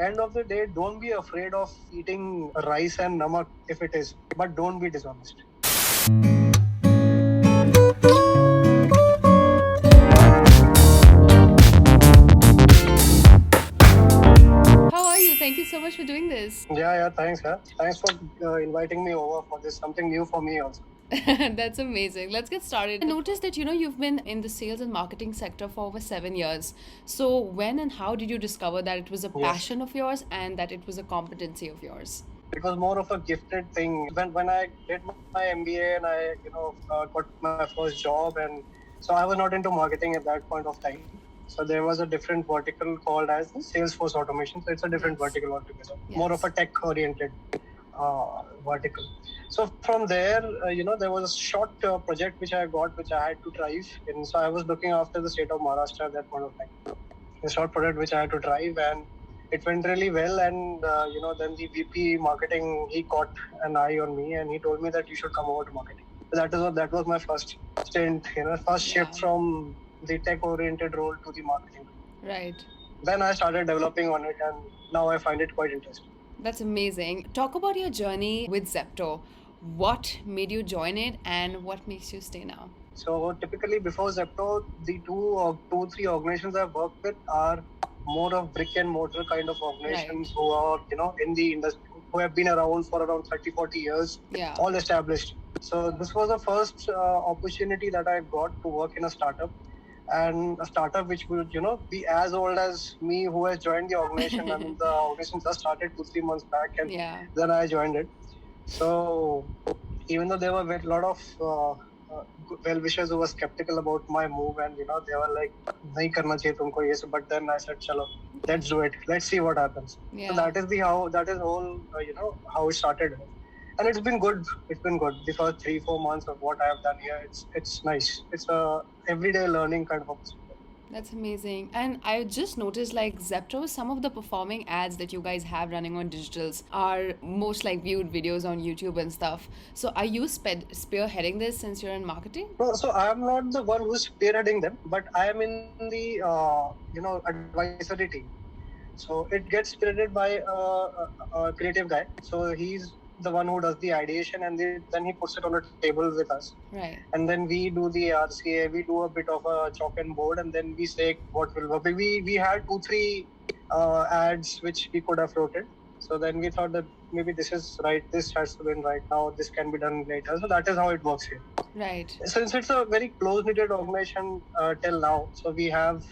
End of the day, don't be afraid of eating rice and namak if it is, but don't be dishonest. How are you? Thank you so much for doing this. Yeah, thanks. Thanks for inviting me over for this. Something new for me also. That's amazing. Let's get started. I noticed that you've been in the sales and marketing sector for over 7 years. So when and how did you discover that it was a Yes. passion of yours and that it was a competency of yours? It was more of a gifted thing. When I did my MBA and I got my first job, and so I was not into marketing at that point of time. So there was a different vertical called as the Salesforce automation. So it's a different Yes. vertical altogether, more of Yes. a tech oriented vertical. So from there, there was a short project which I got, which I had to drive. And so I was looking after the state of Maharashtra at that point of time. A short project which I had to drive, and it went really well. And then the VP marketing, he caught an eye on me, and he told me that you should come over to marketing. So that was my first stint, first shift from the tech oriented role to the marketing. Right. Then I started developing on it, and now I find it quite interesting. That's amazing. Talk about your journey with Zepto. What made you join it and what makes you stay now? So typically before Zepto, the three organizations I've worked with are more of brick and mortar kind of organizations who are, in the industry, who have been around for around 30, 40 years, Yeah. all established. So this was the first opportunity that I got to work in a startup, and a startup which would, be as old as me, who has joined the organization. I mean, the organization just started 2-3 months back, and then I joined it. So even though there were a lot of well wishers who were skeptical about my move, and they were like, "Nahi karna chahiye tumko ye sab," but then I said, "Chalo, let's do it. Let's see what happens." So that is whole how it started, and it's been good. It's been good. The first 3-4 months of what I have done here, it's nice. It's a everyday learning kind of opportunity. That's amazing. And I just noticed like Zepto, some of the performing ads that you guys have running on digitals are most like viewed videos on YouTube and stuff. So are you spearheading this since you're in marketing? No, so I am not the one who's spearheading them, but I am in the advisory team. So it gets spearheaded by a creative guy. So he's the one who does the ideation, and then he puts it on a table with us. Right. And then we do the RCA, we do a bit of a chalk and board, and then we say what will work. We had 2-3 ads which we could have floated. So then we thought that maybe this is right, this has to be right now, this can be done later. So that is how it works here. Right. Since it's a very close knitted organization till now, so we have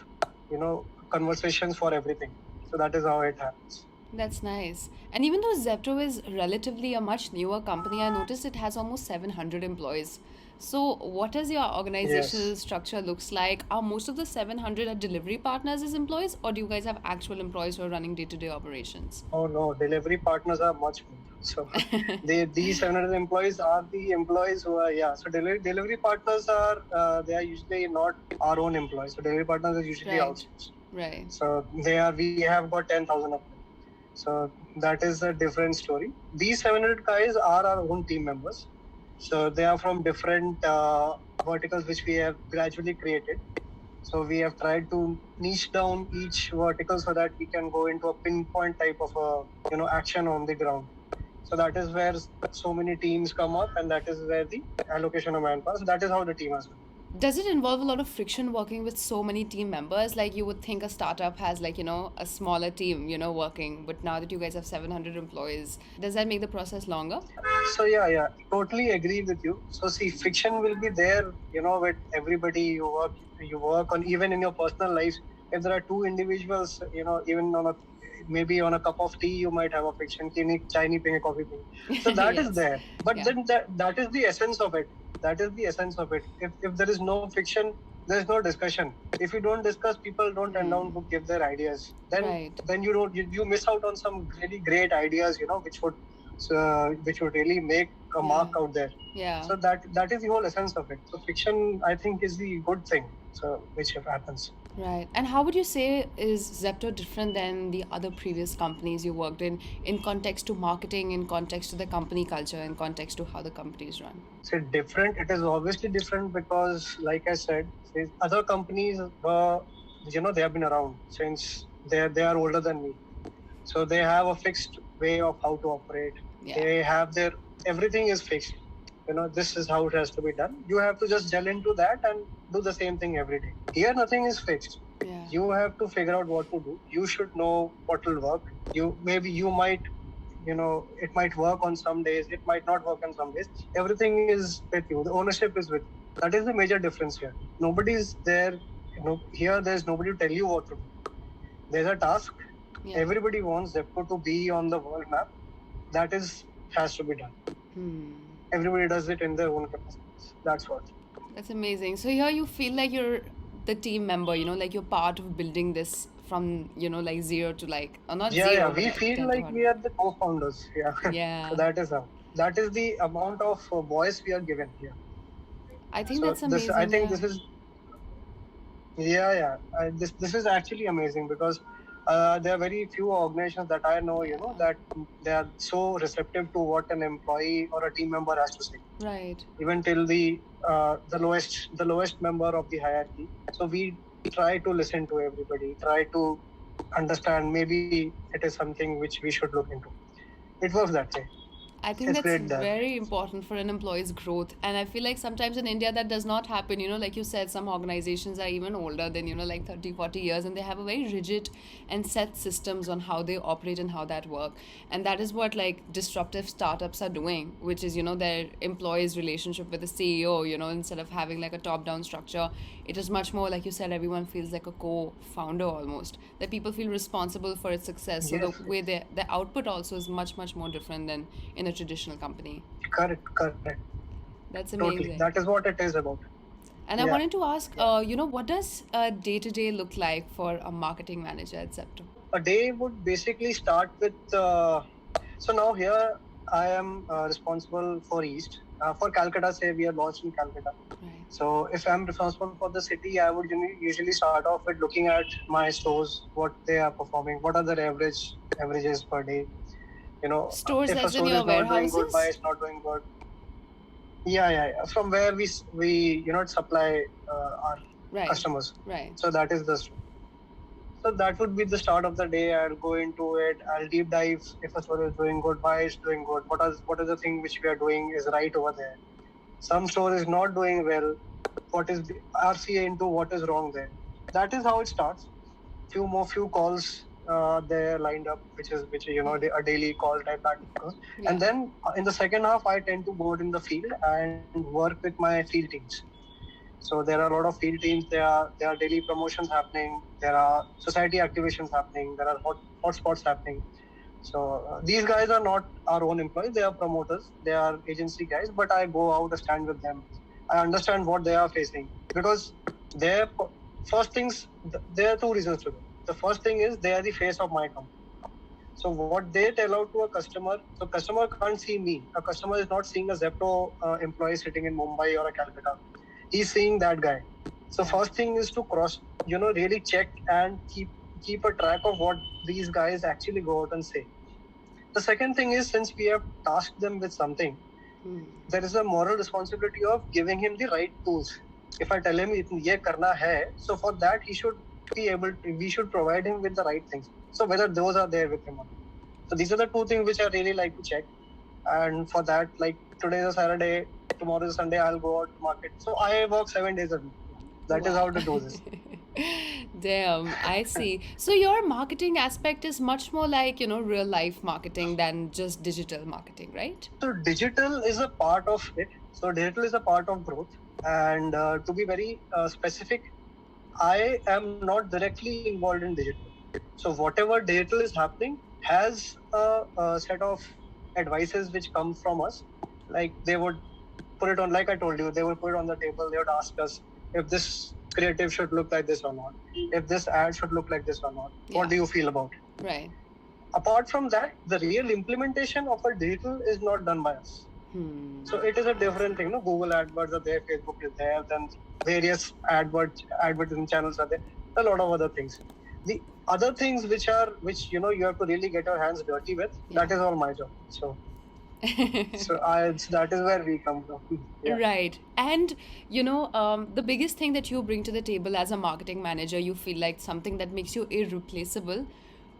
conversations for everything. So that is how it happens. That's nice. And even though Zepto is relatively a much newer company, I noticed it has almost 700 employees. So, what does your organizational structure looks like? Are most of the 700 are delivery partners as employees, or do you guys have actual employees who are running day-to-day operations? Oh no, delivery partners are much more. So these 700 employees are the employees who are So delivery partners are they are usually not our own employees. So delivery partners are usually outsourced. Right. So we have got 10,000 of them. So that is a different story. These 700 guys are our own team members. So they are from different verticals which we have gradually created. So we have tried to niche down each vertical so that we can go into a pinpoint type of action on the ground. So that is where so many teams come up, and that is where the allocation of manpower. So that is how the team has been. Does it involve a lot of friction working with so many team members? Like you would think a startup has a smaller team, working, but now that you guys have 700 employees, does that make the process longer? So totally agree with you. So see, friction will be there, with everybody you work on, even in your personal life. If there are two individuals, even maybe on a cup of tea, you might have a friction. Chai nahi piyenge, coffee piyenge. So that is there. But then that is the essence of it. That is the essence of it. If there is no friction, there is no discussion. If you don't discuss, people don't turn down to give their ideas. Then you miss out on some really great ideas, which would really make a mark out there. So that is the whole essence of it. So friction, I think, is the good thing. So which happens. Right. And how would you say is Zepto different than the other previous companies you worked in context to marketing, in context to the company culture, in context to how the company is run? So different. It is obviously different because, like I said, other companies, they have been around since they are older than me. So they have a fixed way of how to operate. Yeah. They have everything is fixed. This is how it has to be done. You have to just gel into that and do the same thing every day. Here, nothing is fixed. Yeah. You have to figure out what to do. You should know what will work. You might, it might work on some days. It might not work on some days. Everything is with you. The ownership is with you. That is the major difference here. Nobody is there. Here there's nobody to tell you what to do. There's a task. Yeah. Everybody wants Zepto to be on the world map. That has to be done. Everybody does it in their own capacity. That's what. That's amazing. So here you feel like you're the team member, like you're part of building this from, like zero to like, or not zero. Yeah, but we like feel 10 to like 100. we are the co-founders. Yeah. Yeah. So that is how. That is the amount of voice we are given here. I think So that's amazing. I think yeah. this is this is actually amazing because there are very few organizations that I know, that they are so receptive to what an employee or a team member has to say. Right. Even till the lowest member of the hierarchy. So we try to listen to everybody, try to understand. Maybe it is something which we should look into. It works that way. I think It's that's great that. very important for an employee's growth. And I feel like sometimes in India that does not happen. Like you said, some organizations are even older than, like 30, 40 years, and they have a very rigid and set systems on how they operate and how that work. And that is what like disruptive startups are doing, which is, their employees' relationship with the CEO, instead of having like a top-down structure, it is much more, like you said, everyone feels like a co-founder almost, that people feel responsible for its success. So Yes. the way the output also is much, much more different than in a traditional company. Correct. That's Totally. amazing. That is what it is about. And I Yeah. wanted to ask, what does a day-to-day look like for a marketing manager at Zepto? A day would basically start with. So now here I am responsible for East. For Calcutta, say we are launched in Calcutta. Right. So if I'm responsible for the city, I would usually start off with looking at my stores, what they are performing, what are their averages per day. Stores if a as in store your is not doing good, warehouses? why it's not doing good. Yeah. From where we supply our Right. customers. Right. So that is the store. So that would be the start of the day. I'll go into it. I'll deep dive if a store is doing good, why it's doing good, what is the thing which we are doing is right over there. Some store is not doing well. What is the RCA into what is wrong there? That is how it starts. Few calls there lined up, which is a daily call type that goes. Yeah. And then in the second half, I tend to go in the field and work with my field teams. So there are a lot of field teams. There are daily promotions happening. There are society activations happening. There are hotspots happening. So these guys are not our own employees. They are promoters. They are agency guys. But I go out and stand with them. I understand what they are facing because their first things. There are two reasons to it. The first thing is they are the face of my company. So what they tell out to a customer, so customer can't see me. A customer is not seeing a Zepto employee sitting in Mumbai or a Calcutta. He's seeing that guy. So first thing is to really check and keep a track of what these guys actually go out and say. The second thing is, since we have tasked them with something, there is a moral responsibility of giving him the right tools. If I tell him ye karna hai, so for that he should be able to, we should provide him with the right things. So whether those are there with him or not. So these are the two things which I really like to check. And for that, like today is a Saturday, tomorrow is Sunday, I'll go out to market. So I work 7 days a week. That is how to do this. Damn, I see. So your marketing aspect is much more like, real life marketing than just digital marketing, right? So digital is a part of it. So digital is a part of growth. And to be very specific, I am not directly involved in digital. So whatever digital is happening has a set of advices which come from us. Like they would put it on, like I told you, they would put it on the table. They would ask us if this creative should look like this or not, if this ad should look like this or not. Yeah. What do you feel about it? Right. Apart from that, the real implementation of a digital is not done by us. So it is a different thing. Google AdWords are there, Facebook is there, then various advertising channels are there, a lot of other things. The other things which you have to really get your hands dirty with, that is all my job. So that is where we come from. Yeah. Right. And, the biggest thing that you bring to the table as a marketing manager, you feel like something that makes you irreplaceable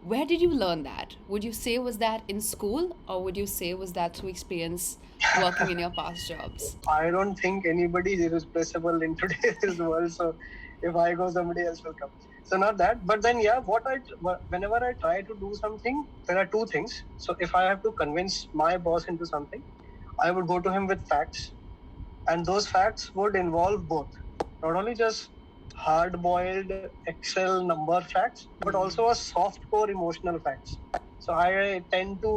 Where did you learn that? Would you say was that in school, or would you say was that through experience working in your past jobs? I don't think anybody is irreplaceable in today's world. So if I go, somebody else will come. So not that, but then yeah, whenever I try to do something, there are two things. So if I have to convince my boss into something, I would go to him with facts, and those facts would involve both, not only just hard-boiled Excel number facts, but also a soft-core emotional facts. So I tend to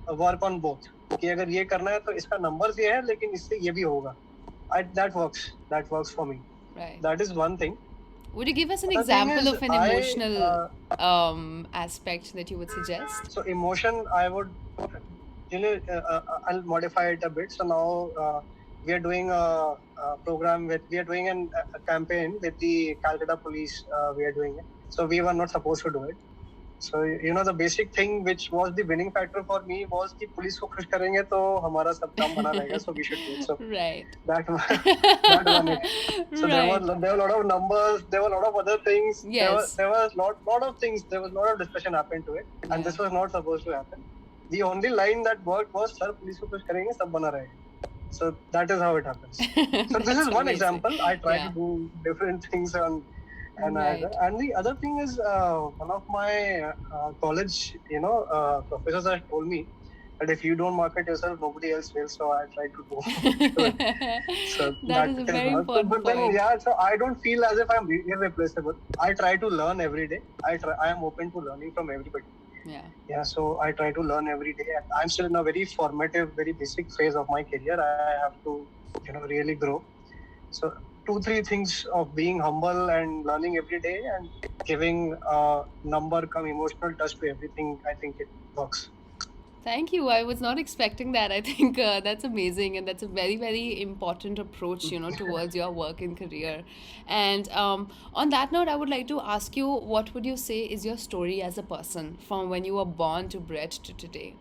work on both. कि अगर ये करना है तो इसका numbers ये है, लेकिन इससे ये भी होगा. That works. That works for me. Right. That is one thing. Would you give us an The thing example is, of an emotional aspect that you would suggest? So emotion, I would, I'll modify it a bit. So now we are doing a program we are doing a campaign with the Calcutta Police. We are doing it. So we were not supposed to do it. So the basic thing which was the winning factor for me was कि police को खुश करेंगे तो हमारा सब काम बना रहेगा. So we should do it. So right. that one it. So right. there were a lot of numbers. There were a lot of other things. Yes. There was lot of things. There was a lot of discussion happened to it, and this was not supposed to happen. The only line that worked was "Sir, police को खुश करेंगे सब बना रहेगा." So that is how it happens. So this is one example. I try to do different things on. And the other thing is, one of my college, professors have told me that if you don't market yourself, nobody else will. So I try to do it. So that is a very important point. But then, so I don't feel as if I'm irreplaceable. I try to learn every day. I am open to learning from everybody. Yeah. So I try to learn every day. And I'm still in a very formative, very basic phase of my career. I have to, really grow. So 2-3 things of being humble and learning every day and giving number come emotional touch to everything. I think it works. Thank you. I was not expecting that. I think that's amazing, and that's a very, very important approach, towards your work and career. And on that note, I would like to ask you, what would you say is your story as a person from when you were born to bred to today?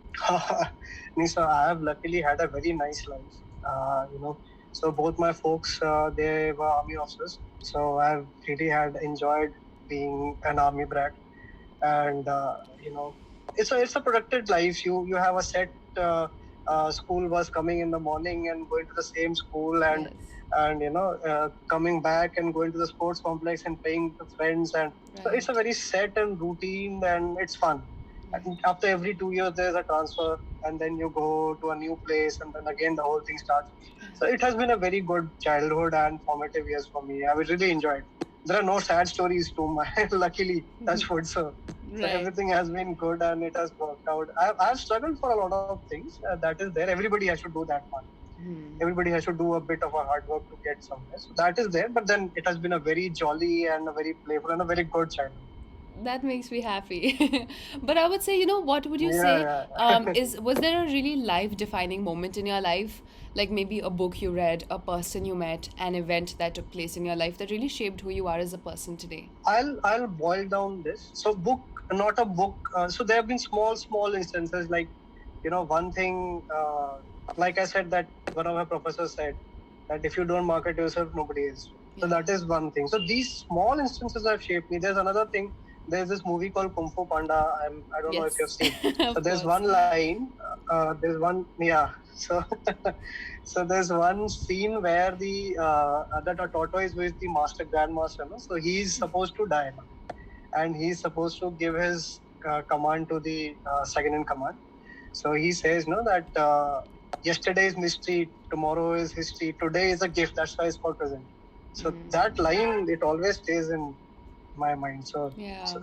Nisa, I have luckily had a very nice life. So both my folks, they were army officers. So I've really enjoyed being an army brat, and it's a productive life. You have a set school bus coming in the morning and going to the same school, and coming back and going to the sports complex and playing with friends, and so it's a very set and routine, and it's fun. And after every 2 years, there's a transfer, and then you go to a new place, and then again the whole thing starts. So it has been a very good childhood and formative years for me. I really enjoyed it. There are no sad stories to my luckily touch wood. So everything has been good and it has worked out. I've struggled for a lot of things. That is there. Everybody has to do that one. Everybody has to do a bit of a hard work to get somewhere. So that is there. But then it has been a very jolly and a very playful and a very good childhood. That makes me happy. But I would say, what would you say? Was there a really life-defining moment in your life? Like maybe a book you read, a person you met, an event that took place in your life that really shaped who you are as a person today? I'll boil down this. So book, not a book. So there have been small instances like, one thing, like I said, that one of my professors said that if you don't market yourself, nobody else. So that is one thing. So these small instances have shaped me. There's another thing. There's this movie called Kung Fu Panda. I don't know if you've seen. So there's one line. There's one. Yeah. So so there's one scene where that a tortoise who is the grandmaster. So he's supposed to die, and he's supposed to give his command to the second in command. So he says, that yesterday is mystery, tomorrow is history, today is a gift. That's why it's called present. So that line, it always stays in my mind. So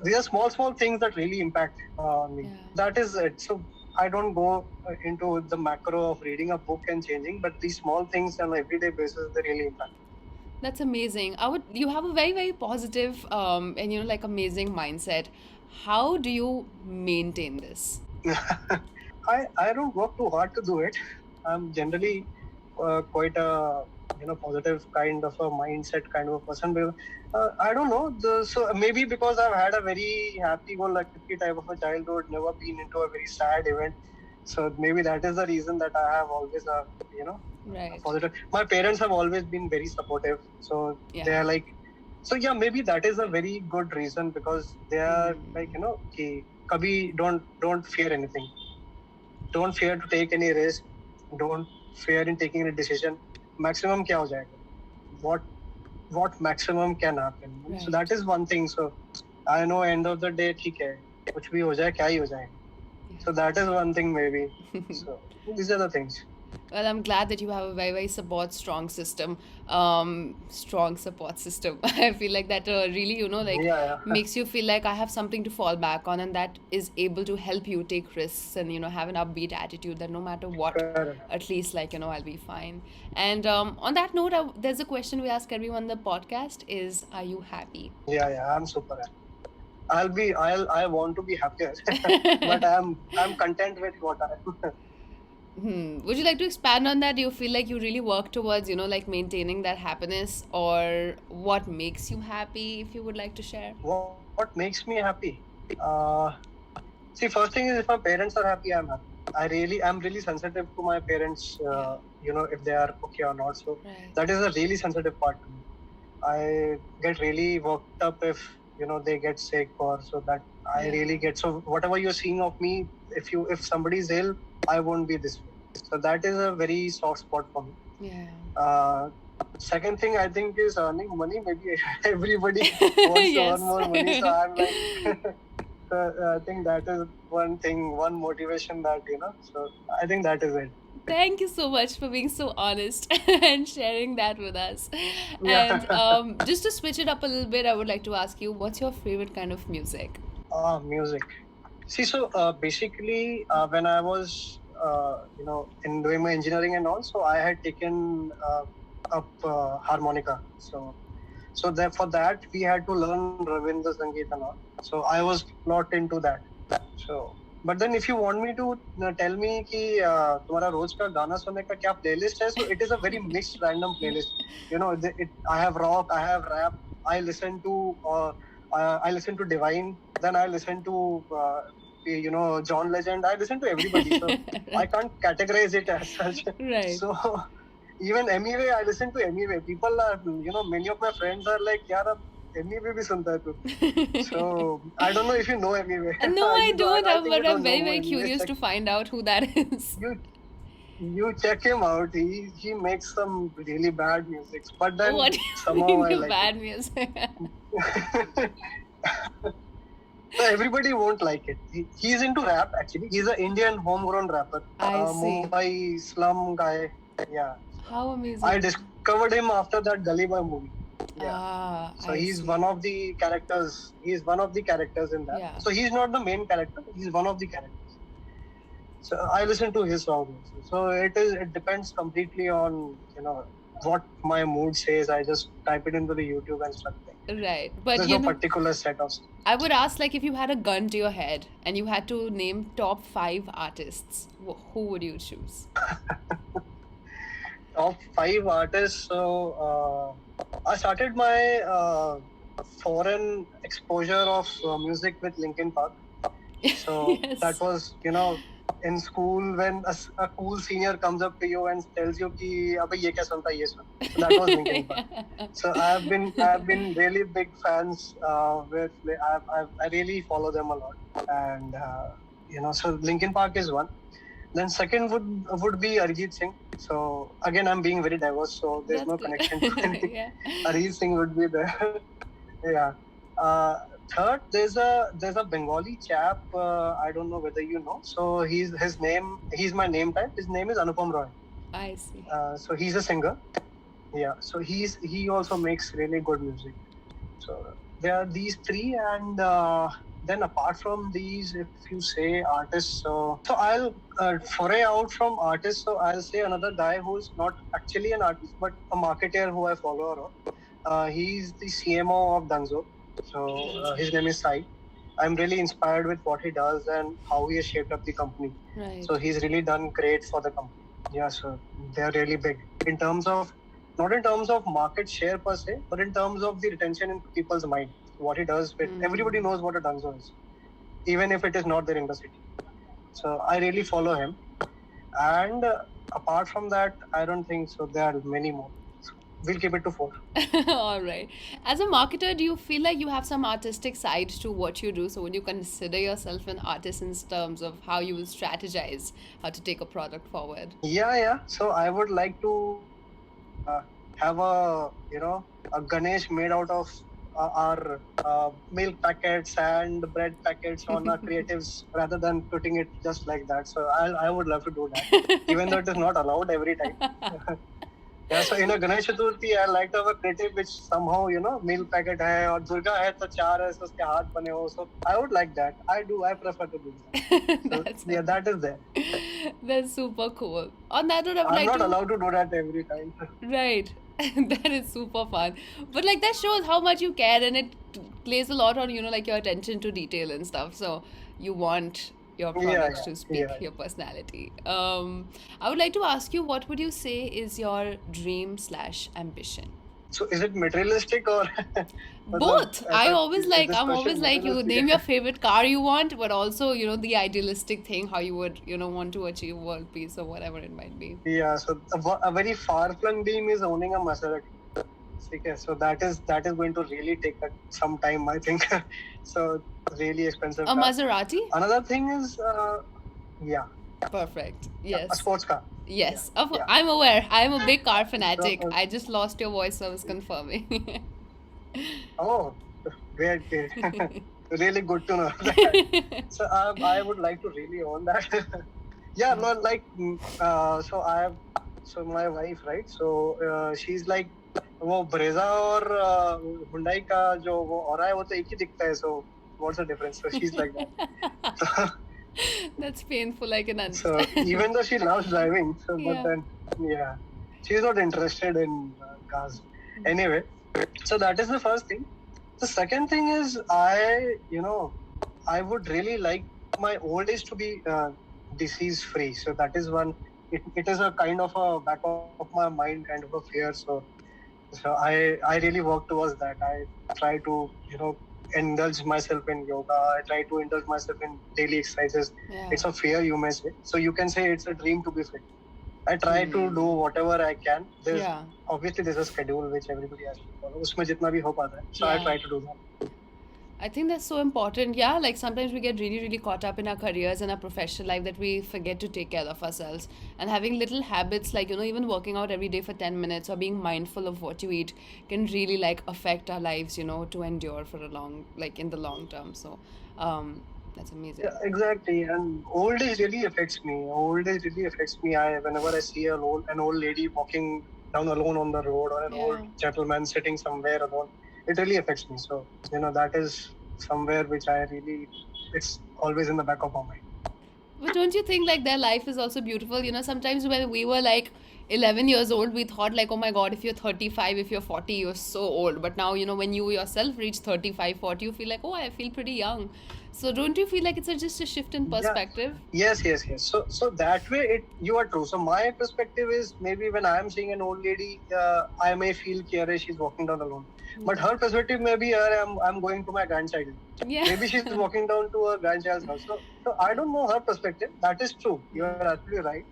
these are small things that really impact me. That is it. So I don't go into the macro of reading a book and changing, but these small things on an everyday basis, they really impact. That's amazing. You have a very, very positive and amazing mindset. How do you maintain this? I don't work too hard to do it. I'm generally quite a positive kind of a mindset kind of a person. But I don't know. So maybe because I've had a very happy-go-lucky type of a childhood, never been into a very sad event. So maybe that is the reason that I have always a positive. My parents have always been very supportive. So they are maybe that is a very good reason, because they are kabhi don't fear anything. Don't fear to take any risk. Don't fear in taking any decision. Maximum क्या हो जाएगा? What maximum can happen? Right. So that is one thing. So I know end of the day ठीक है, कुछ भी हो जाए क्या ही हो जाए. So that is one thing maybe. So these are the things. Well, I'm glad that you have a very, very strong system. Strong support system. I feel like that really, Yeah. makes you feel like I have something to fall back on, and that is able to help you take risks and, have an upbeat attitude that no matter what, Correct. at least, I'll be fine. And on that note, there's a question we ask everyone on the podcast is, are you happy? Yeah, I'm super happy. I want to be happier, but I'm content with what I am. Would you like to expand on that? Do you feel like you really work towards, maintaining that happiness, or what makes you happy, if you would like to share? What makes me happy? See, first thing is if my parents are happy, I'm happy. I'm really sensitive to my parents, if they are okay or not. So that is a really sensitive part to me. I get really worked up if, they get sick or so that I really get. So whatever you're seeing of me, if somebody is ill, I won't be this way. So that is a very soft spot for me. Yeah. Second thing I think is earning money. Maybe everybody wants to earn more money. So I'm like, so I think that is one thing, one motivation that, so I think that is it. Thank you so much for being so honest and sharing that with us. Yeah. And just to switch it up a little bit, I would like to ask you, what's your favorite kind of music? Music. See, so basically, when I was, in doing my engineering and all, so I had taken up harmonica. So for that, we had to learn Ravindra Sangeet and all. So I was not into that. So, but then if you want me to tell me कि तुम्हारा रोज का गाना सुनने का क्या playlist है, so it is a very mixed random playlist. I have rock, I have rap, I listen to Divine, then I listen to John Legend, I listen to everybody. So I can't categorize it as such. Right. So even Anyway, I listen to Anyway. People are, many of my friends are like, यार Anyway भी सुनता है तू. So I don't know if you know Anyway. No, I don't. But I'm very, very Anyway. curious to find out who that is. You check him out. He makes some really bad music, but then what somehow I like bad it. music? So everybody won't like it. He's into rap actually. He's an Indian homegrown rapper. I see. Mumbai slum guy. Yeah. How amazing. I discovered him after that Gully Boy movie. Yeah. So he's one of the characters. He's one of the characters in that. Yeah. So he's not the main character. He's one of the characters. So I listen to his songs. So it depends completely on what my mood says. I just type it into the YouTube and stuff. Right, but there's no particular set of. I would ask, like, if you had a gun to your head and you had to name top 5 artists, who would you choose? Top 5 artists. So I started my foreign exposure of music with Linkin Park. So yes. That was in school when a cool senior comes up to you and tells you कि अबे ये क्या सुनता है ये सुन. So that was Linkin Park. So I have been really big fans with I really follow them a lot, and so Linkin Park is one. Then second would be Arijit Singh. So again I'm being very diverse, so there's no connection to anything. Yeah. Arijit Singh would be there. Yeah. Third, there's a Bengali chap. I don't know whether you know. So he's my name tag. His name is Anupam Roy. I see. So he's a singer. Yeah. So he also makes really good music. So there are these 3, and then apart from these, if you say artists, so I'll foray out from artists. So I'll say another guy who's not actually an artist but a marketer who I follow around. He's the CMO of Dunzo. So his name is Sai. I'm really inspired with what he does and how he has shaped up the company. Right. So he's really done great for the company. Yeah, so they're really big in terms of, not in terms of market share per se, but in terms of the retention in people's mind. What he does with everybody knows what a Dunzo is, even if it is not there in the city. So I really follow him. And apart from that, I don't think so. There are many more. we'll keep it to 4. All right. As a marketer, do you feel like you have some artistic side to what you do? So would you consider yourself an artist in terms of how you will strategize how to take a product forward? Yeah. So I would like to have a Ganesh made out of our milk packets and bread packets on our creatives rather than putting it just like that. So I would love to do that, even though it is not allowed every time. Yeah, so in a Ganesh Chaturthi, I like to have a creative which somehow, meal packet hai or Durga hai to char hai, so uske haath bane ho. So I would like that. I prefer to do that. So yeah, that is there. That's super cool. On that note, I would I'm like not to. allowed to do that every time. Right. That is super fun. But like that shows how much you care and it plays a lot on, like your attention to detail and stuff. So you want your products to speak Yeah. your personality. I would like to ask you, what would you say is your dream / ambition? So is it materialistic or Both. I'm always like you materialistic? name your favorite car you want, but also, the idealistic thing, how you would, want to achieve world peace or whatever it might be. Yeah, so a very far-flung dream is owning a Maserati. Okay, so that is going to really take some time, I think. So really expensive A car. Maserati? Another thing is, yeah, Perfect. a Yes. sports car. Yes. Yeah. I'm aware. I'm a big car fanatic. So, I just lost your voice, so I was confirming. oh, great. Really good to know that. So I would like to really own that. Yeah, no, like, so my wife, right? So she's like, वो Brezza और Hyundai का जो वो और है वो तो एक ही दिखता है. So what's the difference? So she's like that. That's painful, I can So understand. even though she loves driving, so Yeah. but then yeah, she's not interested in cars. Anyway, so that is the first thing. The second thing is I would really like my old age to be disease free. So that is one. It is a kind of a back of my mind kind of a fear. So I really work towards that. I try to indulge myself in yoga. I try to indulge myself in daily exercises. Yeah. It's a fear, you may say. So you can say it's a dream to be fit. I try to do whatever I can. Yeah. Obviously there's a schedule which everybody has to follow. उसमें जितना भी हो पाता है. So I Yeah. try to do that. I think that's so important. Yeah, like sometimes we get really, really caught up in our careers and our professional life that we forget to take care of ourselves. And having little habits like, even working out every day for 10 minutes or being mindful of what you eat can really like affect our lives, to endure for in the long term. So, that's amazing. Yeah, exactly. And old age really affects me. Whenever I see an old lady walking down alone on the road or an Yeah. old gentleman sitting somewhere alone, it really affects me. So, that is somewhere which it's always in the back of my mind. But don't you think like their life is also beautiful? Sometimes when we were like 11 years old, we thought like, oh my God, if you're 35, if you're 40, you're so old. But now, when you yourself reach 35, 40, you feel like, oh, I feel pretty young. So don't you feel like it's just a shift in perspective? Yes. So that way, you are true. So my perspective is maybe when I am seeing an old lady, I may feel she's walking down alone. But her perspective may be, I'm going to my grandchild. Yeah. Maybe she's walking down to her grandchild's house. So I don't know her perspective. That is true. You are absolutely right.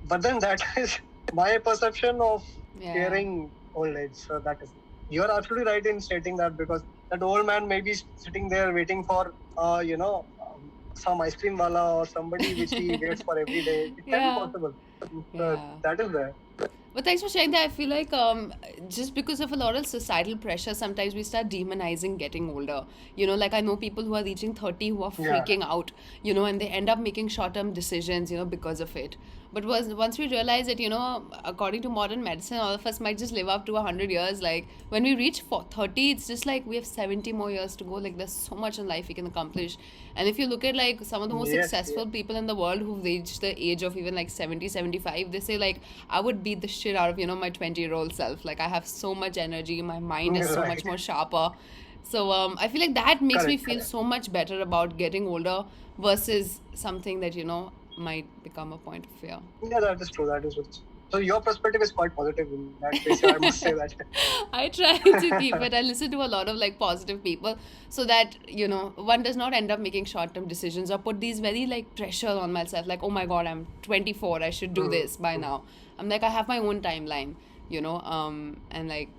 But then that is my perception of fearing old age. So that is. You are absolutely right in stating that, because that old man may be sitting there waiting for, some ice cream wala or somebody which he waits for every day. It can be possible. So that is there. But thanks for sharing that. I feel like just because of a lot of societal pressure, sometimes we start demonizing getting older. Like I know people who are reaching 30 who are freaking out, and they end up making short-term decisions, because of it. But once we realize that, according to modern medicine, all of us might just live up to 100 years. Like when we reach 30, it's just like we have 70 more years to go. Like there's so much in life we can accomplish. And if you look at like some of the most successful people in the world who've reached the age of even like 70, 75, they say like, I would beat the shit out of, my 20-year-old self. Like I have so much energy. My mind is so much more sharper. So I feel like that makes me feel so much better about getting older versus something that, might become a point of fear. Yeah, that is true. So your perspective is quite positive in that case. I must say that. I try to keep it. I listen to a lot of like positive people so that, one does not end up making short-term decisions or put these very like pressure on myself. Like, oh my God, I'm 24. I should do this by now. I'm like, I have my own timeline. and like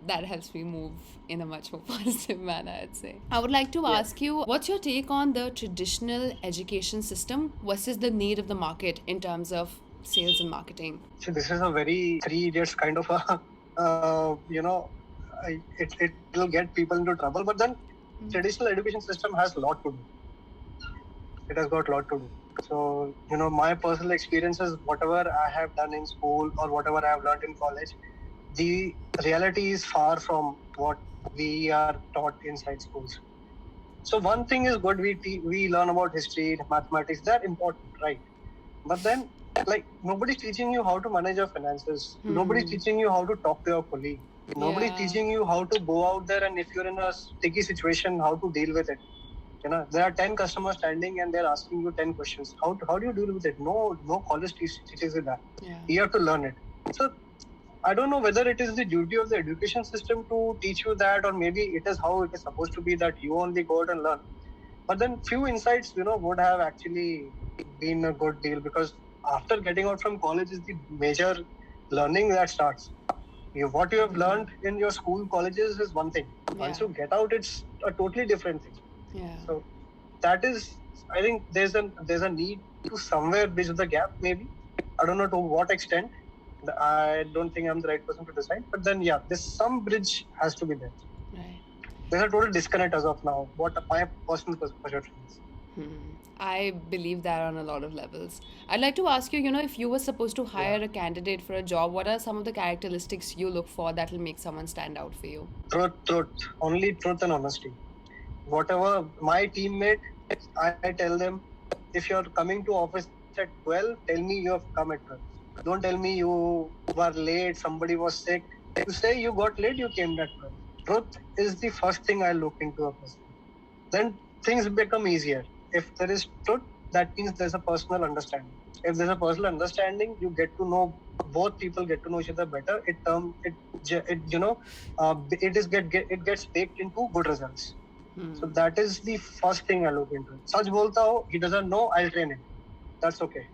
that helps me move in a much more positive manner, I'd say. I would like to ask you, what's your take on the traditional education system versus the need of the market in terms of sales and marketing? So this is a very Three Idiots kind of a, it will get people into trouble. But then traditional education system has a lot to do. It has got a lot to do. So, my personal experiences, whatever I have done in school or whatever I have learned in college, the reality is far from what we are taught inside schools. So one thing is good, we learn about history, mathematics, they're important, right? But then, like, nobody's teaching you how to manage your finances. Nobody's teaching you how to talk to your colleague. Nobody's teaching you how to go out there, and if you're in a sticky situation, how to deal with it. There are 10 customers standing and they're asking you 10 questions. How do you deal with it? No college teaches you that. You have to learn it. So I don't know whether it is the duty of the education system to teach you that, or maybe it is how it is supposed to be that you only go out and learn. But then few insights, would have actually been a good deal, because after getting out from college is the major learning that starts. What you have learned in your school, colleges is one thing. Once you get out, it's a totally different thing. So that is, I think there's a need to somewhere bridge the gap, maybe. I don't know to what extent. I don't think I'm the right person to decide. But then, there's some bridge has to be there. Right. There's a total disconnect as of now. What my personal perception is. I believe that on a lot of levels. I'd like to ask you, if you were supposed to hire a candidate for a job, what are some of the characteristics you look for that will make someone stand out for you? Truth. Only truth and honesty. Whatever my teammate, I tell them, if you're coming to office at 12, tell me you have come at 12. Don't tell me you were late, somebody was sick. You say you got late, you came at 12. Truth is the first thing I look into a person. Then things become easier. If there is truth, that means there's a personal understanding. If there's a personal understanding, you get to know, both people get to know each other better. It gets baked into good results. So that is the first thing I look into. Sach bolta ho, he doesn't know, I'll train him. That's okay.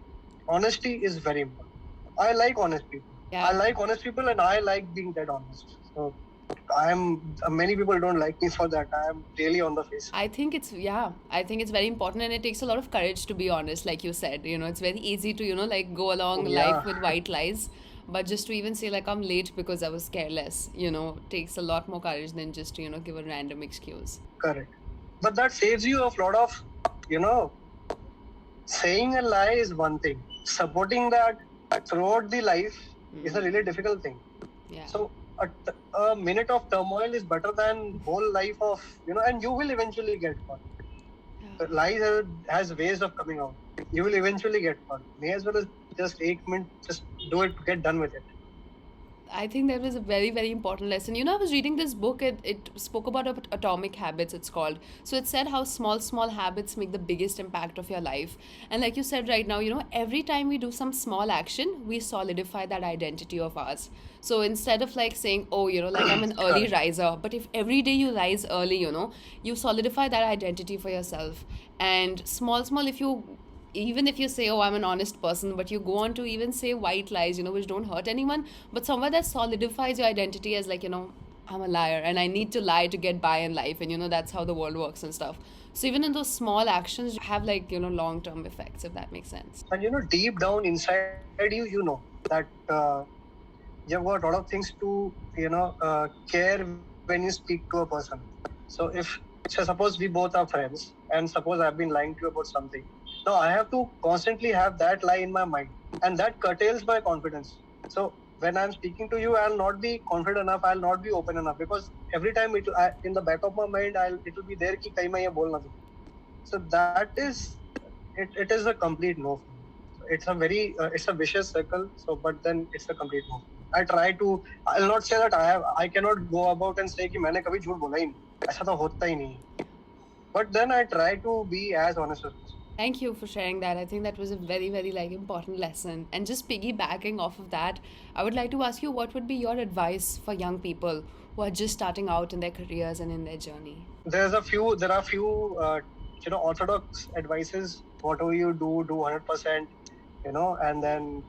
Honesty is very important. I like honest people. I like honest people, and I like being dead honest. So many people don't like me for that. I am really on the face. I think it's very important, and it takes a lot of courage to be honest, like you said. It's very easy to, like go along life with white lies. But just to even say like I'm late because I was careless, takes a lot more courage than just to, give a random excuse. Correct. But that saves you a lot of, saying a lie is one thing. Supporting that throughout the life is a really difficult thing. So a minute of turmoil is better than whole life of, and you will eventually get caught. Lies has ways of coming out. You will eventually get caught. May as well as just 8 minutes, just do it, get done with it. I think that was a very, very important lesson. I was reading this book, it spoke about atomic habits, it's called. So it said how small habits make the biggest impact of your life. And like you said right now, every time we do some small action, we solidify that identity of ours. So instead of like saying, oh, like I'm an early riser, but if every day you rise early, you solidify that identity for yourself. And small, even if you say, oh, I'm an honest person, but you go on to even say white lies, which don't hurt anyone, but somewhere that solidifies your identity as like, I'm a liar and I need to lie to get by in life. And, that's how the world works and stuff. So even in those small actions have like, long-term effects, if that makes sense. And, deep down inside you, that you've got a lot of things to, care when you speak to a person. So suppose we both are friends, and suppose I've been lying to you about something. Now I have to constantly have that lie in my mind, and that curtails my confidence. So when I'm speaking to you, I'll not be confident enough, I'll not be open enough, because every time in the back of my mind, it will be there ki kahin main ye bolna do. So that is, it is a complete no. It's a vicious circle. So, but then it's a complete no. I'll not say that I cannot go about and say कि मैंने कभी झूठ बोला ही नहीं, ऐसा तो होता ही नहीं. But then I try to be as honest as possible. Thank you for sharing that. I think that was a very, very important lesson. And just piggybacking off of that, I would like to ask you, what would be your advice for young people who are just starting out in their careers and in their journey? There are few orthodox advices. Whatever you do 100%, and then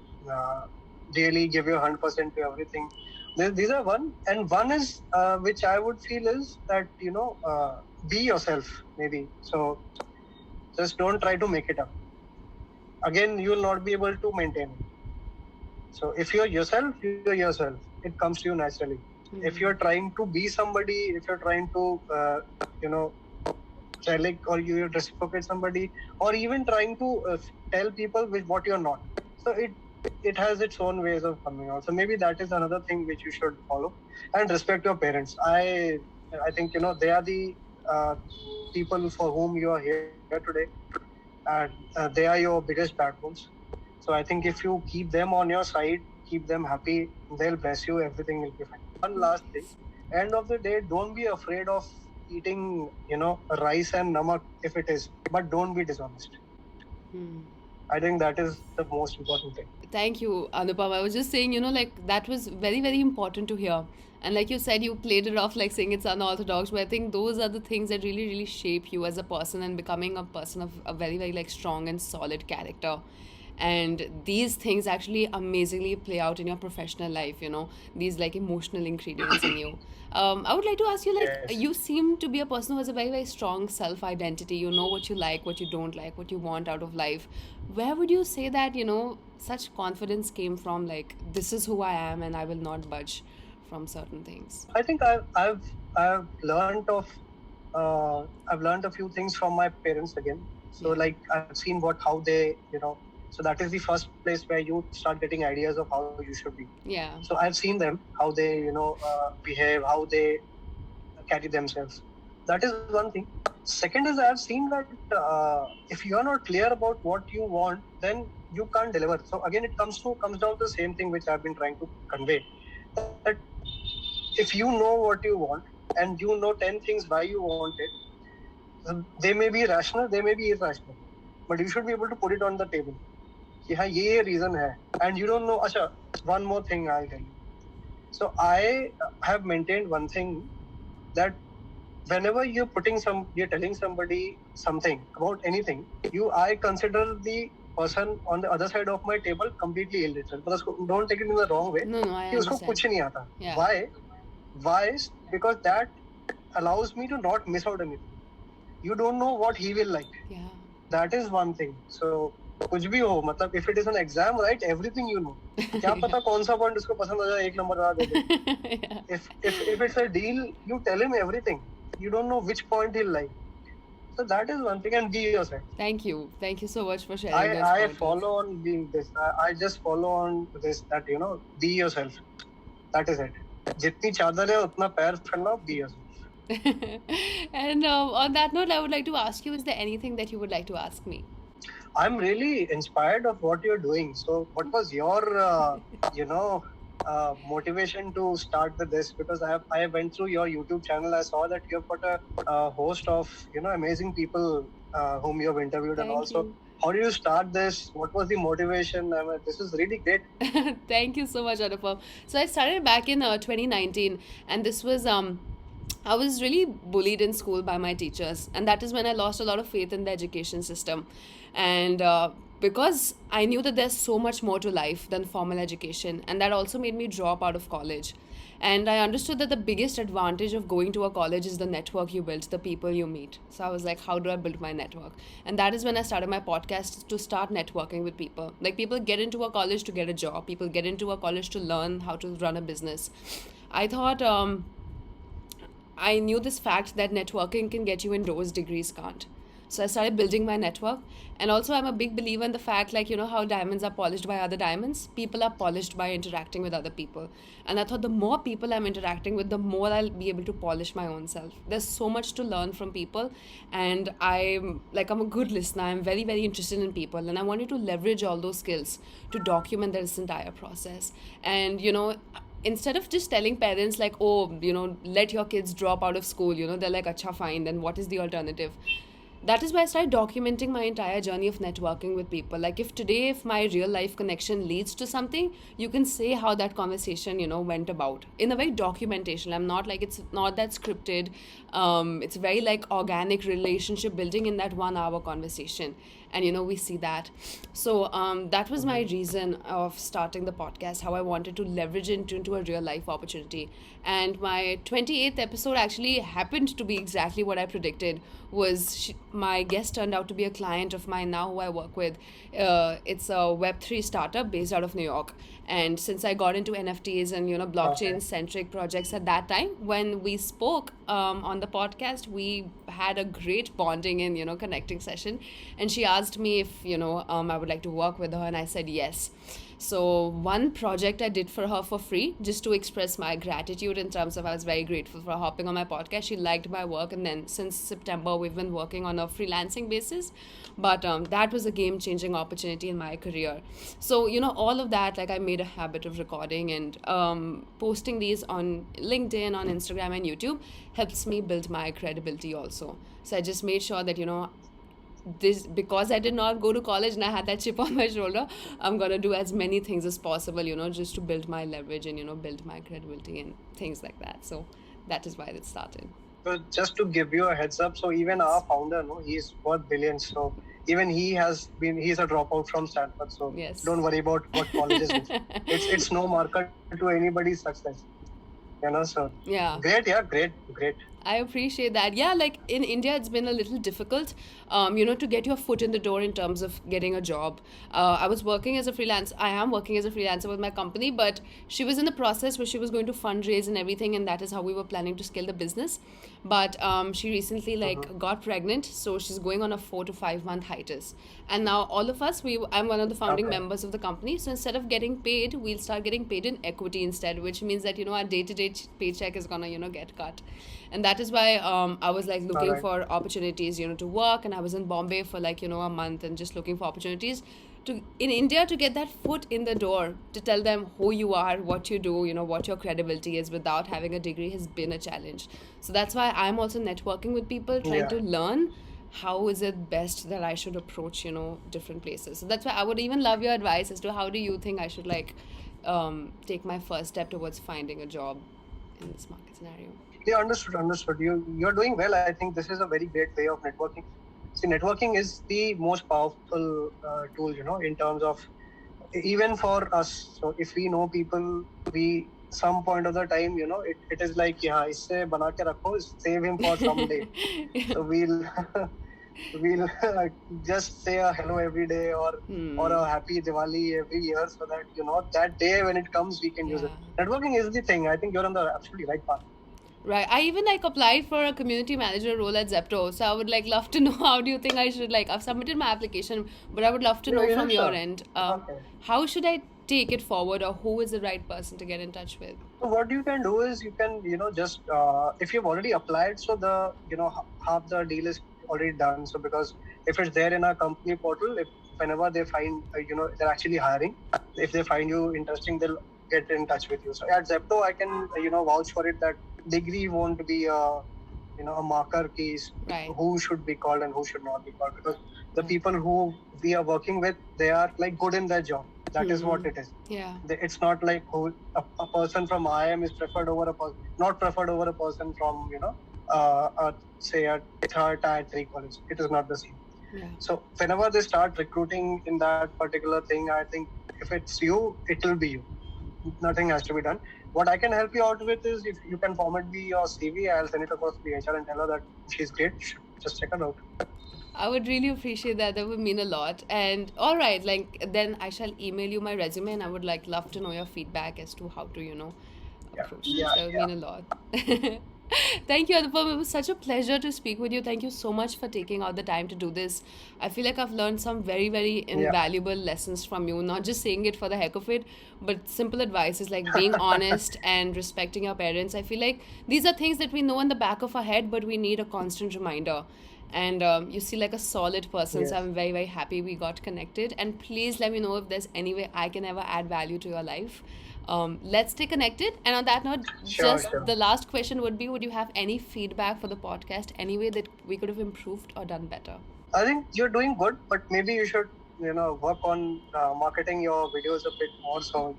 really give your 100% to everything. These are one, and one is which I would feel is that be yourself maybe. So just don't try to make it up. Again, you will not be able to maintain it. So if you're yourself, you're yourself. It comes to you naturally. If you're trying to be somebody, if you're trying to relic or you reciprocate somebody, or even trying to tell people with what you're not. So it has its own ways of coming out. So maybe that is another thing which you should follow, and respect your parents. I think they are the people for whom you are here today, and they are your biggest backbones. So I think if you keep them on your side, keep them happy, they'll bless you. Everything will be fine. One last thing. End of the day, don't be afraid of eating, rice and namak if it is, but don't be dishonest. I think that is the most important thing. Thank you, Anupam. I was just saying, like that was very, very important to hear. And like you said, you played it off like saying it's unorthodox, but I think those are the things that really, really shape you as a person and becoming a person of a very, very like strong and solid character. And these things actually amazingly play out in your professional life, these like emotional ingredients in you. I would like to ask you, like, Yes. you seem to be a person who has a very, very strong self identity. You know what you like, what you don't like, what you want out of life. Where would you say that, such confidence came from? Like, this is who I am and I will not budge from certain things. I think I've learned I've learned a few things from my parents again. So like I've seen how they so that is the first place where you start getting ideas of how you should be. Yeah. So I've seen them, how they behave, how they carry themselves. That is one thing. Second is I've seen that if you are not clear about what you want, then you can't deliver. So again, it comes down to the same thing which I've been trying to convey. That if you know what you want and you know 10 things why you want it, they may be rational, they may be irrational, but you should be able to put it on the table. कि हाँ ये reason है, and you don't know. अच्छा, one more thing I'll tell you. So I have maintained one thing, that whenever you're telling somebody something about anything, I consider the person on the other side of my table completely illiterate. But don't take it in the wrong way. No, I कि उसको understand. कुछ नहीं आता. Yeah. Why? Because that allows me to not miss out anything. You don't know what he will like. Yeah. That is one thing. So कुछ भी हो, मतलब if it is an exam, right, everything you know. क्या पता कौन सा point उसको पसंद आ जाए, एक नंबर आ दे. Yeah. If it's a deal, you tell him everything. You don't know which point he'll like. So that is one thing, and be yourself. Thank you so much for sharing this I point. follow on being this. I just follow on this, that be yourself. That is it. जितनी चादर है उतना पैर फैलाओ. Be yourself. And on that note, I would like to ask you, is there anything that you would like to ask me? I'm really inspired of what you're doing. So what was your motivation to start with this? Because I went through your YouTube channel. I saw that you've got a host of amazing people whom you have interviewed. Thank and also you. How did you start this? What was the motivation? I mean, this is really great. Thank you so much, Anupam. So I started back in 2019, and this was I was really bullied in school by my teachers, and that is when I lost a lot of faith in the education system. And because I knew that there's so much more to life than formal education, and that also made me drop out of college. And I understood that the biggest advantage of going to a college is the network you build, the people you meet. So I was like, how do I build my network? And that is when I started my podcast, to start networking with people. Like, people get into a college to get a job, people get into a college to learn how to run a business. I thought, I knew this fact that networking can get you in doors degrees can't. So I started building my network. And also, I'm a big believer in the fact, like, how diamonds are polished by other diamonds, people are polished by interacting with other people. And I thought the more people I'm interacting with, the more I'll be able to polish my own self. There's so much to learn from people. And I'm a good listener. I'm very, very interested in people. And I wanted to leverage all those skills to document this entire process. And, instead of just telling parents like, oh, let your kids drop out of school, they're like, acha, fine, then what is the alternative? That is why I started documenting my entire journey of networking with people. Like, if my real life connection leads to something, you can say how that conversation, went about in a very documentation. I'm not like, it's not that scripted. It's very like organic relationship building in that 1 hour conversation. and we see that. So that was my reason of starting the podcast, how I wanted to leverage it into a real life opportunity. And my 28th episode actually happened to be exactly what I predicted. My guest turned out to be a client of mine now who I work with. It's a Web3 startup based out of New York. And since I got into NFTs and Okay. blockchain centric projects at that time, when we spoke on the podcast, we had a great bonding and connecting session. And she asked me if I would like to work with her, and I said yes. So one project I did for her for free, just to express my gratitude in terms of I was very grateful for hopping on my podcast. She liked my work, and then since September we've been working on a freelancing basis. But that was a game changing opportunity in my career. So all of that, like I made a habit of recording and posting these on LinkedIn, on Instagram, and YouTube helps me build my credibility also. So I just made sure that this, because I did not go to college and I had that chip on my shoulder, I'm gonna do as many things as possible, just to build my leverage and build my credibility and things like that. So that is why it started. So just to give you a heads up, so even our founder, no, he's worth billions. So even he's a dropout from Stanford. So Yes. don't worry about what college is. It's no marker to anybody's success. So Yeah. great, great. I appreciate that. Yeah, like in India, it's been a little difficult, to get your foot in the door in terms of getting a job. I was working as a freelance. I am working as a freelancer with my company, but she was in the process where she was going to fundraise and everything, and that is how we were planning to scale the business. But she recently got pregnant, so she's going on a 4 to 5 month hiatus. And now all of us, I'm one of the founding members of the company. So instead of getting paid, we'll start getting paid in equity instead, which means that our day-to-day paycheck is gonna get cut. And that is why I was like looking for opportunities to work, and I was in Bombay for a month and just looking for opportunities in India to get that foot in the door, to tell them who you are, what you do, what your credibility is without having a degree has been a challenge. So that's why I'm also networking with people, trying to learn how is it best that I should approach different places. So that's why I would even love your advice as to how do you think I should take my first step towards finding a job in this market scenario. Yeah, understood. You're doing well. I think this is a very great way of networking. See, networking is the most powerful tool, in terms of even for us. So if we know people, we some point of the time, it is like, yeah, isse bana ke rakho, save him for someday. So we'll just say a hello every day or a happy Diwali every year, so that that day when it comes we can use it. Networking is the thing. I think you're on the absolutely right path. Right. I even applied for a community manager role at Zepto. So I would love to know, how do you think I should I've submitted my application, but I would love to know from your end. How should I take it forward, or who is the right person to get in touch with? So what you can do is you can just if you've already applied, so the half the deal is already done. So because if it's there in our company portal, if whenever they find they're actually hiring, if they find you interesting, they'll get in touch with you. So at Zepto, I can vouch for it that degree won't be a marker case who should be called and who should not be called, because the people who we are working with, they are good in their job. That is what it is. Yeah. It's not like a person from IIM is preferred over a person, not preferred over a person from say a third tier 3 college. It is not the same. Yeah. So whenever they start recruiting in that particular thing, I think if it's you, it will be you. Nothing has to be done. What I can help you out with is, if you can format me your CV, I'll send it across to the HR and tell her that she's great. Just check her out. I would really appreciate that. That would mean a lot. And all right, then I shall email you my resume, and I would love to know your feedback as to how to approach this. That would mean a lot. Thank you, Anupam. It was such a pleasure to speak with you. Thank you so much for taking out the time to do this. I feel like I've learned some very, very invaluable lessons from you. Not just saying it for the heck of it, but simple advices like being honest and respecting your parents. I feel like these are things that we know in the back of our head, but we need a constant reminder. And you see a solid person. So I'm very, very happy we got connected. And please let me know if there's any way I can ever add value to your life. Let's stay connected. And on that note, the last question would be, would you have any feedback for the podcast, any way that we could have improved or done better? I think you're doing good, but maybe you should work on marketing your videos a bit more, so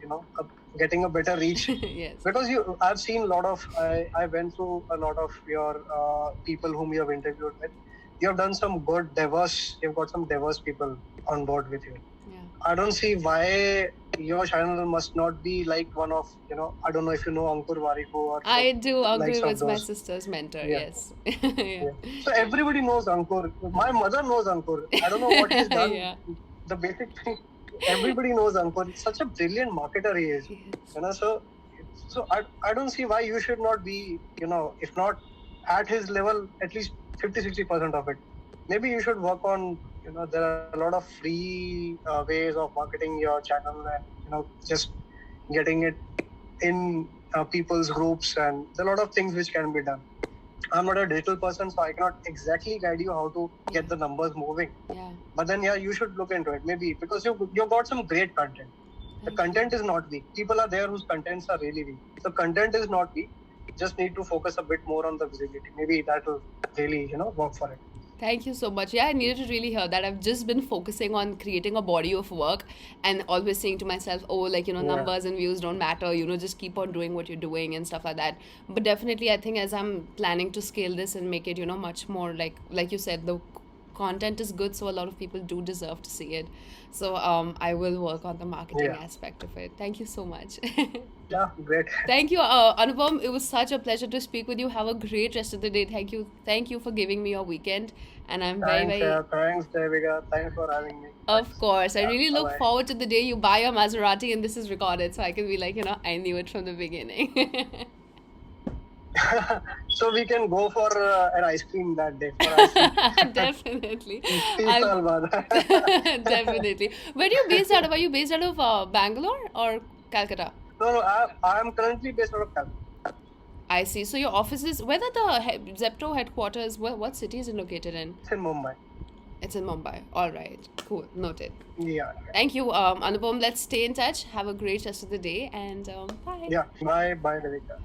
getting a better reach. Yes. Because I've seen a lot of I went through a lot of your people whom you have interviewed with. you have done some good diverse. You've got some diverse people on board with you. Yeah. I don't see why your channel must not be like one of, I don't know if you know Ankur Warikoo or I do. likes Ankur of was my those. sister's mentor. Yeah. Yes. Yeah. Yeah. So everybody knows Ankur. My mother knows Ankur. I don't know what he's done. Yeah. The basic thing, everybody knows Ankur. He's such a brilliant marketer he is. Yes. So I don't see why you should not be, if not at his level, at least 50-60% of it. Maybe you should work on, there are a lot of free ways of marketing your channel and, just getting it in people's groups, and there are a lot of things which can be done. I'm not a digital person, so I cannot exactly guide you how to get the numbers moving. Yeah. But then, you should look into it. Maybe because you got some great content. The content is not weak. People are there whose contents are really weak. The content is not weak. Just need to focus a bit more on the visibility. Maybe that will really, work for it. Thank you so much. Yeah, I needed to really hear that. I've just been focusing on creating a body of work and always saying to myself, oh, like, numbers and views don't matter, just keep on doing what you're doing and stuff like that. But definitely, I think as I'm planning to scale this and make it, much more like you said, the content is good, so a lot of people do deserve to see it. So I will work on the marketing aspect of it. Thank you so much. Yeah, great. Thank you, Anupam. It was such a pleasure to speak with you. Have a great rest of the day. Thank you for giving me your weekend, and I'm very Thanks, Devika. Thanks for having me. Of course. I really look bye-bye. forward to the day you buy your Maserati and this is recorded, so I can be like, I knew it from the beginning. So we can go for an ice cream that day. For ice cream. Definitely. I'll- Definitely. Where are you based out of? Are you based out of Bangalore or Calcutta? No, I am currently based out of Calcutta. I see. So your office is, whether the Zepto headquarters, what city is it located in? It's in Mumbai. It's in Mumbai. All right. Cool. Noted. Yeah. Thank you, Anupam. Let's stay in touch. Have a great rest of the day and bye. Yeah. Bye, Devika.